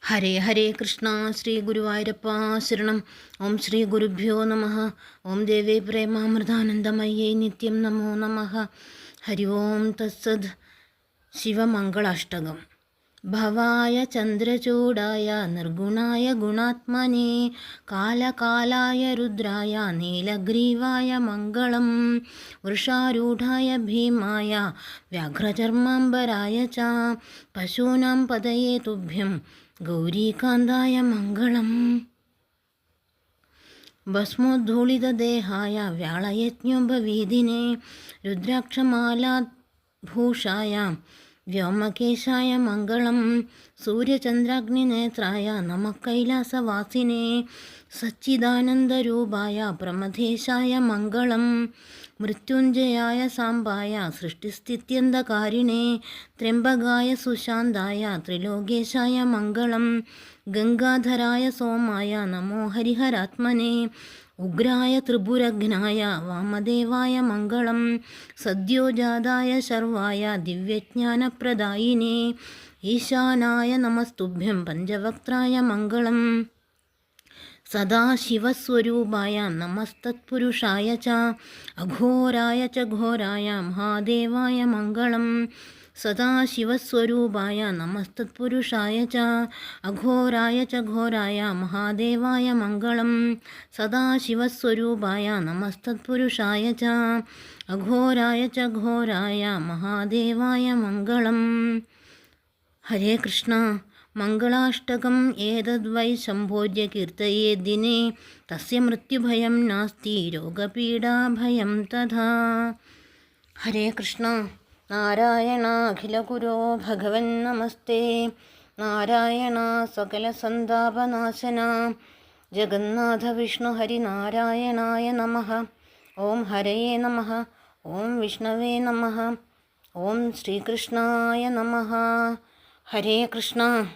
ഹരേ ഹരേ കൃഷ്ണ. ശ്രീ ഗുരുവായൂരപ്പ ശരണം. ഓം ശ്രീ ഗുരുഭ്യോ നമ. ഓം ദേവേ പ്രേമാമൃതാനന്ദമയ്യേ നിത്യം നമോ നമ. ഹരി ഓം തത്സദ്. ശിവമംഗളാഷ്ടകം. ഭവായ ചന്ദ്രചൂഡായ നിർഗുണായ ഗുണാത്മനെ കാലകാലായ രുദ്രായ നീലഗ്രീവായ മംഗളം. വൃഷാരൂഢായ ഭീമായ വ്യാഘ്രചർമാംബരായ ച പശൂനാം പതയേ തുഭ്യം ഗൗരീകാന്തായ മംഗളം. ഭസ്മോദ്ധൂളിതദേഹായ വ്യാളയജ്ഞോപവീതിനെ രുദ്രാക്ഷമാലാഭൂഷായ വ്യോമകേശായ മംഗളം. സൂര്യചന്ദ്രാഗ്നിനേത്രായ നമഃ കൈലാസവാസിനെ സച്ചിദാനന്ദരൂപായ പ്രമഥേശായ മംഗളം. മൃത്യുഞ്ജയായ സാംബായ സൃഷ്ടിസ്ഥിത്യന്തകാരിണേ ത്രയംബകായ സുശാന്തായ ത്രിലോകേശായ മംഗളം. ഗംഗാധരായ സോമായ നമോ ഹരിഹരാത്മനെ ഉഗ്രായ ത്രിപുരഘ്നായ വാമദേവായ മംഗളം. സദ്യോജാതായ ശർവായ ദിവ്യജ്ഞാനപ്രദായിനെ ഈശാനായ നമസ്തുഭ്യം പഞ്ചവക്ത്രായ മംഗളം. സദാശിവസ്വരൂപായ നമസ്തത്പുരുഷായ ച അഘോരായ ച ഘോരായ മഹാദേവായ മംഗളം. സദാശിവസ്വരൂപായ നമസ്തത്പുരുഷായ ച അഘോരായ ച ഘോരായ മഹാദേവായ മംഗളം. സദാശിവസ്വരൂപായ നമസ്തത്പുരുഷായ ച അഘോരായ ച ഘോരായ മഹാദേവായ മംഗളം. ഹരേ കൃഷ്ണ. മംഗളാഷ്ടകം ഏതദ്വൈ സംഭോജ്യ കീർത്തയേ ദിനേ തസ്യ മൃത്യുഭയം നാസ്തി രോഗപീഡാഭയം തഥാ. ഹരേ കൃഷ്ണ. നാരായണ അഖിലഗുരോ ഭഗവൻ നമസ്തേ. നാരായണ സകലസന്താപനാശന ജഗന്നാഥ വിഷ്ണു ഹരിനാരായണായ നമഃ. ഓം ഹരയേ നമഃ. ഓം വിഷ്ണവേ നമഃ. ഓം ശ്രീകൃഷ്ണായ നമഃ. ഹരേ കൃഷ്ണ.